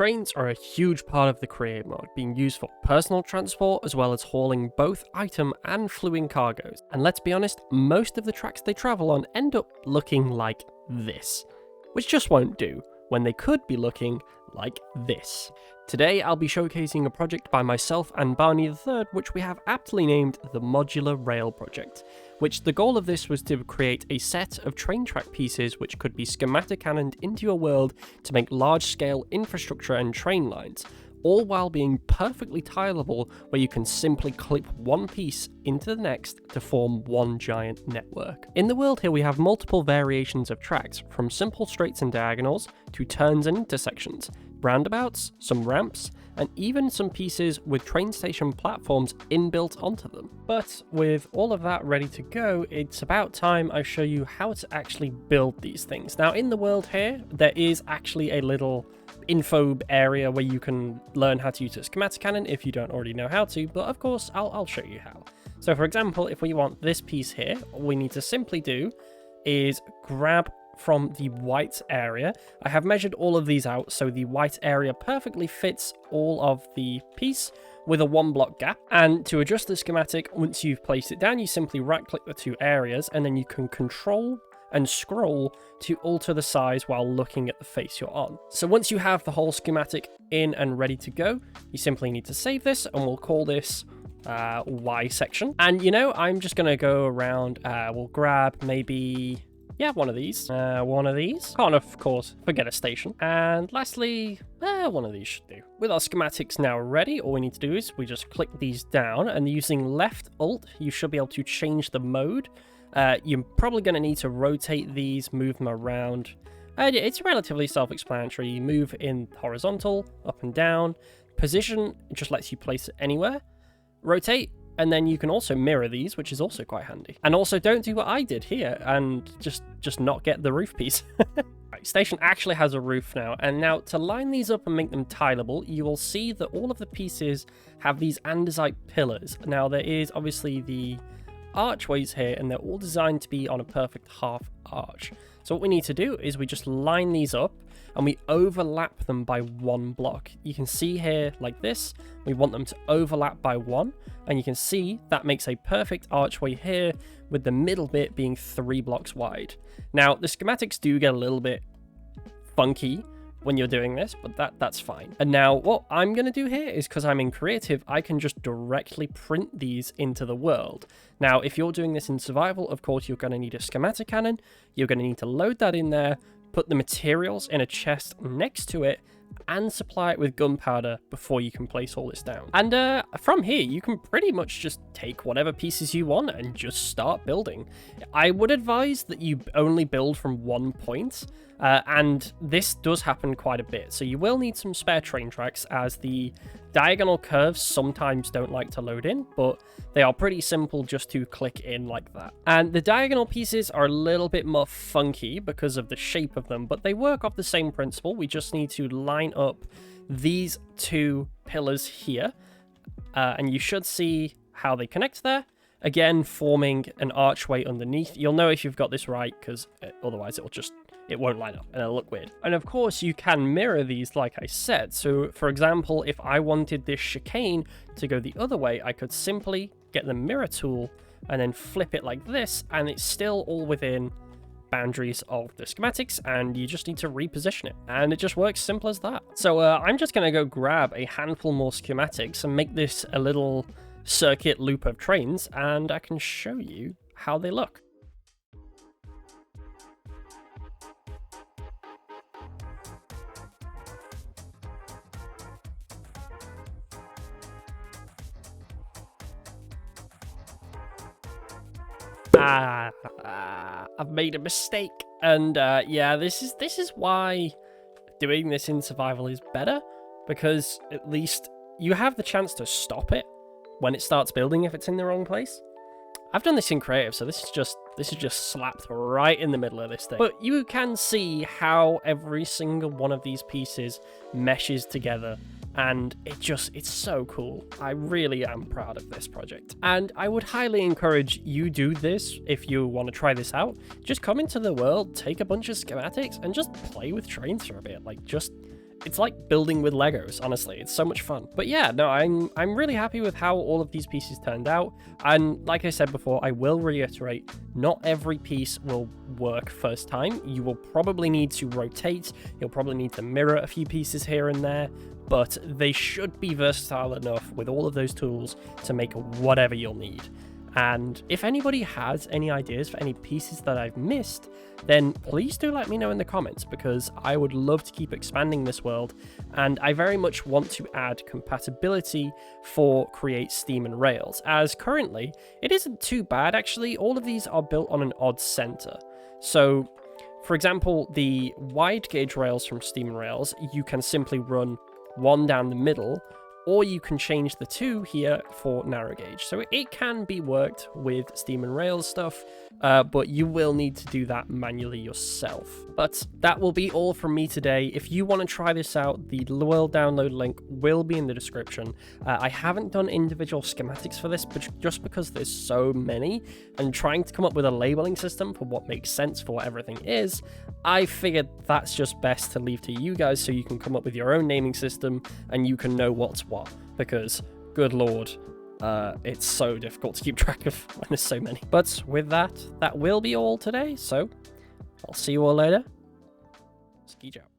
Trains are a huge part of the create mode, being used for personal transport as well as hauling both item and fluid cargoes. And let's be honest, most of the tracks they travel on end up looking like this, which just won't do when they could be looking like this. Today I'll be showcasing a project by myself and Barney III, which we have aptly named the Modular Rail Project, which the goal of this was to create a set of train track pieces which could be schematicannoned into your world to make large-scale infrastructure and train lines, all while being perfectly tileable where you can simply clip one piece into the next to form one giant network. In the world here we have multiple variations of tracks, from simple straights and diagonals to turns and intersections, roundabouts, some ramps, and even some pieces with train station platforms inbuilt onto them. But with all of that ready to go, it's about time I show you how to actually build these things. Now in the world here, there is actually a little info area where you can learn how to use a schematicannon if you don't already know how to, but of course I'll show you how. So for example, if we want this piece here, all we need to simply do is grab from the white area. I have measured all of these out, so the white area perfectly fits all of the piece with a 1 block gap. And to adjust the schematic, once you've placed it down, you simply right click the two areas and then you can control and scroll to alter the size while looking at the face you're on. So once you have the whole schematic in and ready to go, you simply need to save this, and we'll call this Y section. And you know, I'm just gonna go around, we'll grab maybe, yeah, one of these. Can't, of course, forget a station. And lastly, one of these should do. With our schematics now ready, all we need to do is we just click these down, and using left alt, you should be able to change the mode. You're probably going to need to rotate these, move them around. It's relatively self-explanatory. You move in horizontal, up and down. Position just lets you place it anywhere. Rotate, and then you can also mirror these, which is also quite handy. And also don't do what I did here and just not get the roof piece. Right, station actually has a roof now, and now to line these up and make them tileable, you will see that all of the pieces have these andesite pillars. Now there is obviously the archways here, and they're all designed to be on a perfect half arch. So what we need to do is we just line these up and we overlap them by 1 block. You can see here like this, we want them to overlap by 1, and you can see that makes a perfect archway here with the middle bit being 3 blocks wide. Now the schematics do get a little bit funky when you're doing this, but that's fine. And now what I'm going to do here is, because I'm in creative, I can just directly print these into the world. Now if you're doing this in survival, of course you're going to need a schematiccannon. You're going to need to load that in there, put the materials in a chest next to it, and supply it with gunpowder before you can place all this down. And from here, you can pretty much just take whatever pieces you want and just start building. I would advise that you only build from 1 point, and this does happen quite a bit. So you will need some spare train tracks, as the diagonal curves sometimes don't like to load in, but they are pretty simple just to click in like that. And the diagonal pieces are a little bit more funky because of the shape of them, but they work off the same principle. We just need to line up these 2 pillars here, and you should see how they connect there. Again, forming an archway underneath. You'll know if you've got this right, because otherwise it won't line up and it'll look weird. And of course you can mirror these, like I said. So for example, if I wanted this chicane to go the other way, I could simply get the mirror tool and then flip it like this, and it's still all within boundaries of the schematics, and you just need to reposition it, and it just works simple as that. So I'm just gonna go grab a handful more schematics and make this a little circuit loop of trains, and I can show you how they look. I've made a mistake, and yeah, this is why doing this in survival is better, because at least you have the chance to stop it when it starts building if it's in the wrong place. I've done this in creative, so this is just slapped right in the middle of this thing. But you can see how every single one of these pieces meshes together, and it's so cool. I really am proud of this project. And I would highly encourage you do this if you want to try this out. Just come into the world, take a bunch of schematics, and just play with trains for a bit. Like, just it's like building with Legos, honestly. It's so much fun. But yeah, no, I'm really happy with how all of these pieces turned out. And like I said before, I will reiterate, not every piece will work first time. You will probably need to rotate. You'll probably need to mirror a few pieces here and there, but they should be versatile enough with all of those tools to make whatever you'll need. And if anybody has any ideas for any pieces that I've missed, then please do let me know in the comments, because I would love to keep expanding this world, and I very much want to add compatibility for Create Steam and Rails, as currently it isn't too bad actually. All of these are built on an odd center. So for example, the wide gauge rails from Steam and Rails, you can simply run one down the middle, or you can change the two here for narrow gauge. So it can be worked with Steam and Rails stuff, but you will need to do that manually yourself. But that will be all from me today. If you want to try this out, the world download link will be in the description. I haven't done individual schematics for this, but just because there's so many, and trying to come up with a labeling system for what makes sense for what everything is, I figured that's just best to leave to you guys so you can come up with your own naming system and you can know what's what, because good lord, it's so difficult to keep track of when there's so many. But with that will be all today, so I'll see you all later. Ski ciao.